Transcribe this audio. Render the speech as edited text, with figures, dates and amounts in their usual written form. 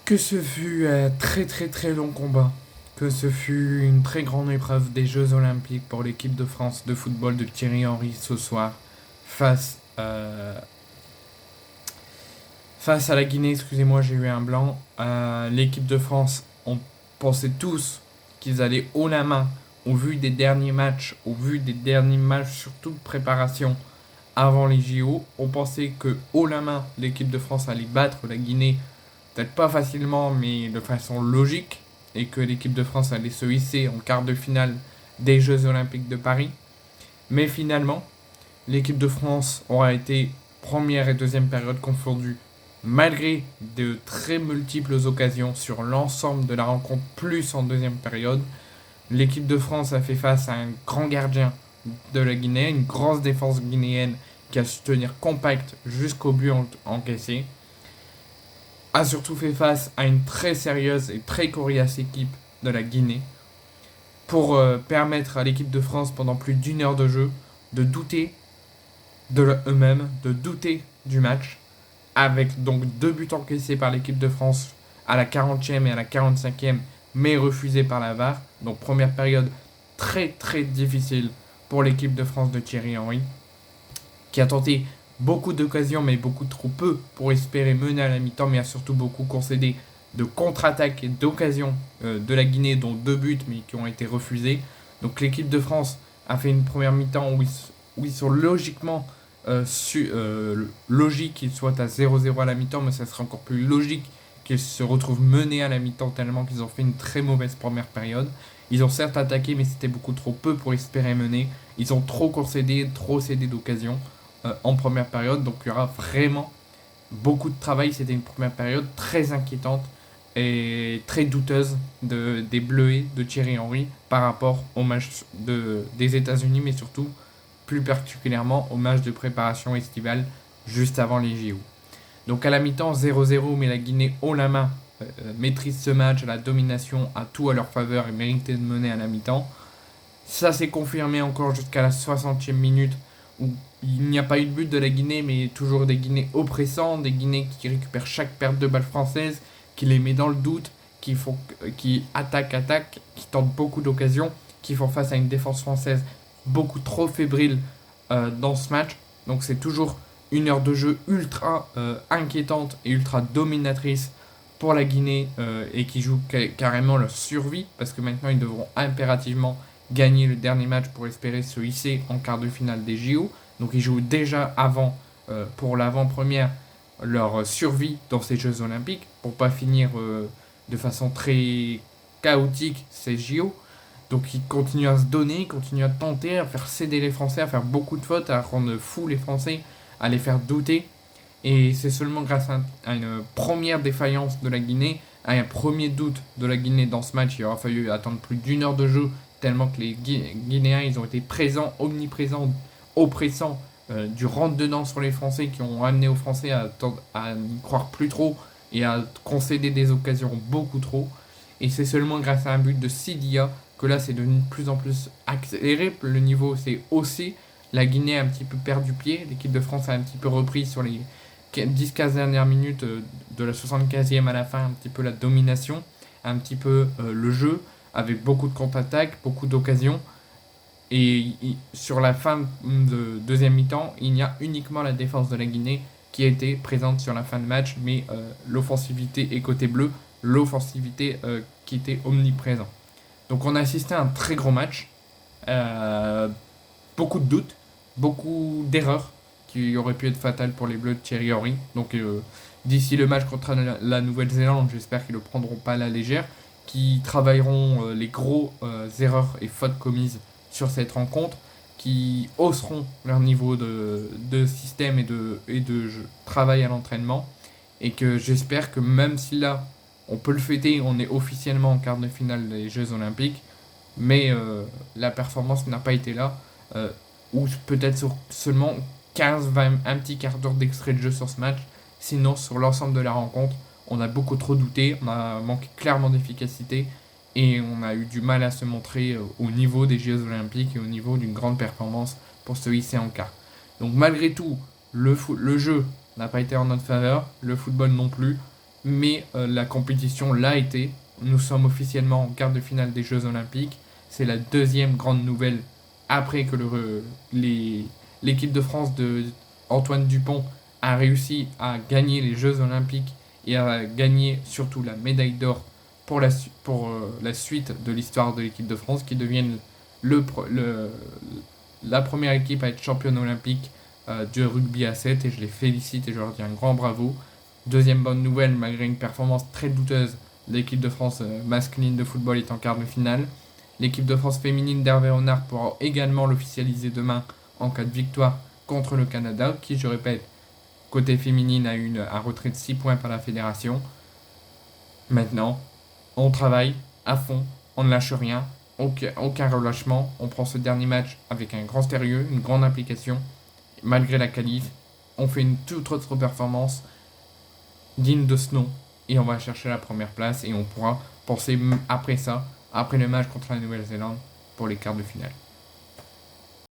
Que ce fut un très très très long combat, que ce fut une très grande épreuve des Jeux Olympiques pour l'équipe de France de football de Thierry Henry ce soir face, face à la Guinée, excusez-moi j'ai eu un blanc. L'équipe de France, on pensait tous qu'ils allaient haut la main au vu des derniers matchs, au vu des derniers matchs surtout de préparation avant les JO. On pensait que haut la main l'équipe de France allait battre la Guinée, peut-être pas facilement, mais de façon logique, et que l'équipe de France allait se hisser en quart de finale des Jeux Olympiques de Paris. Mais finalement, l'équipe de France aura été première et deuxième période confondues, malgré de très multiples occasions sur l'ensemble de la rencontre, plus en deuxième période. L'équipe de France a fait face à un grand gardien de la Guinée, une grosse défense guinéenne qui a su tenir compact jusqu'au but encaissé, a surtout fait face à une très sérieuse et très coriace équipe de la Guinée pour permettre à l'équipe de France pendant plus d'une heure de jeu de douter de eux-mêmes, de douter du match, avec donc deux buts encaissés par l'équipe de France à la 40e et à la 45e, mais refusés par la VAR. Donc première période très très difficile pour l'équipe de France de Thierry Henry, qui a tenté beaucoup d'occasions, mais beaucoup trop peu pour espérer mener à la mi-temps, mais a surtout beaucoup concédé de contre-attaques et d'occasions de la Guinée, dont deux buts, mais qui ont été refusés. Donc l'équipe de France a fait une première mi-temps où ils sont logiquement logique qu'ils soient à 0-0 à la mi-temps, mais ça serait encore plus logique qu'ils se retrouvent menés à la mi-temps tellement qu'ils ont fait une très mauvaise première période. Ils ont certes attaqué, mais c'était beaucoup trop peu pour espérer mener. Ils ont trop concédé, trop cédé d'occasions en première période, donc il y aura vraiment beaucoup de travail. C'était une première période très inquiétante et très douteuse des Bleuets de Thierry Henry par rapport au match des États-Unis, mais surtout plus particulièrement au match de préparation estivale juste avant les JO. Donc à la mi-temps 0-0, mais la Guinée haut la main maîtrise ce match, la domination a tout à leur faveur et méritait de mener à la mi-temps. Ça s'est confirmé encore jusqu'à la 60e minute où il n'y a pas eu de but de la Guinée, mais toujours des Guinées oppressants, des Guinées qui récupèrent chaque perte de balle française, qui les met dans le doute, qui attaquent, qui tentent beaucoup d'occasions, qui font face à une défense française beaucoup trop fébrile dans ce match. Donc c'est toujours une heure de jeu ultra inquiétante et ultra dominatrice pour la Guinée et qui joue carrément leur survie, parce que maintenant ils devront impérativement gagner le dernier match pour espérer se hisser en quart de finale des JO. Donc ils jouent déjà avant, pour l'avant-première, leur survie dans ces Jeux Olympiques, pour pas finir de façon très chaotique ces JO. Donc ils continuent à se donner, ils continuent à tenter, à faire céder les Français, à faire beaucoup de fautes, à rendre fous les Français, à les faire douter. Et c'est seulement grâce à une première défaillance de la Guinée, à un premier doute de la Guinée dans ce match, il aura fallu attendre plus d'une heure de jeu, tellement que les Guinéens ils ont été présents, omniprésents, oppressants, du rentre-dedans sur les Français, qui ont amené aux Français à n'y croire plus trop et à concéder des occasions beaucoup trop. Et c'est seulement grâce à un but de Sidia que là c'est devenu de plus en plus accéléré, le niveau s'est haussé, la Guinée a un petit peu perdu pied, l'équipe de France a un petit peu repris sur les 10-15 dernières minutes de la 75e à la fin, un petit peu la domination, un petit peu le jeu, avec beaucoup de contre-attaques, beaucoup d'occasions. Et sur la fin de deuxième mi-temps, il y a uniquement la défense de la Guinée qui a été présente sur la fin de match, mais l'offensivité est côté bleu, l'offensivité qui était omniprésente. Donc on a assisté à un très gros match, euh, beaucoup de doutes, beaucoup d'erreurs qui auraient pu être fatales pour les Bleus de Thierry Henry. Donc d'ici le match contre la Nouvelle-Zélande, j'espère qu'ils ne le prendront pas à la légère, qui travailleront les gros erreurs et fautes commises sur cette rencontre, qui hausseront leur niveau de système et de travail à l'entraînement. Et que j'espère que même si là, on peut le fêter, on est officiellement en quart de finale des Jeux Olympiques, mais la performance n'a pas été là, ou peut-être sur seulement 15-20, un petit quart d'heure d'extrait de jeu sur ce match. Sinon, sur l'ensemble de la rencontre, on a beaucoup trop douté, on a manqué clairement d'efficacité et on a eu du mal à se montrer au niveau des Jeux Olympiques et au niveau d'une grande performance pour se hisser en quart. Donc malgré tout, le jeu n'a pas été en notre faveur, le football non plus, mais la compétition l'a été. Nous sommes officiellement en quart de finale des Jeux Olympiques. C'est la deuxième grande nouvelle après que l'équipe de France de Antoine Dupont a réussi à gagner les Jeux Olympiques et à gagner surtout la médaille d'or pour la suite de l'histoire de l'équipe de France, qui deviennent la première équipe à être championne olympique du rugby à 7, et je les félicite et je leur dis un grand bravo. Deuxième bonne nouvelle, malgré une performance très douteuse, l'équipe de France masculine de football est en quart de finale. L'équipe de France féminine d'Hervé Renard pourra également l'officialiser demain en cas de victoire contre le Canada, qui, je répète, côté féminine, a eu un retrait de 6 points par la fédération. Maintenant, on travaille à fond, on ne lâche rien, aucun relâchement. On prend ce dernier match avec un grand sérieux, une grande implication. Malgré la qualif, on fait une toute autre performance digne de ce nom et on va chercher la première place et on pourra penser après ça, après le match contre la Nouvelle-Zélande, pour les quarts de finale.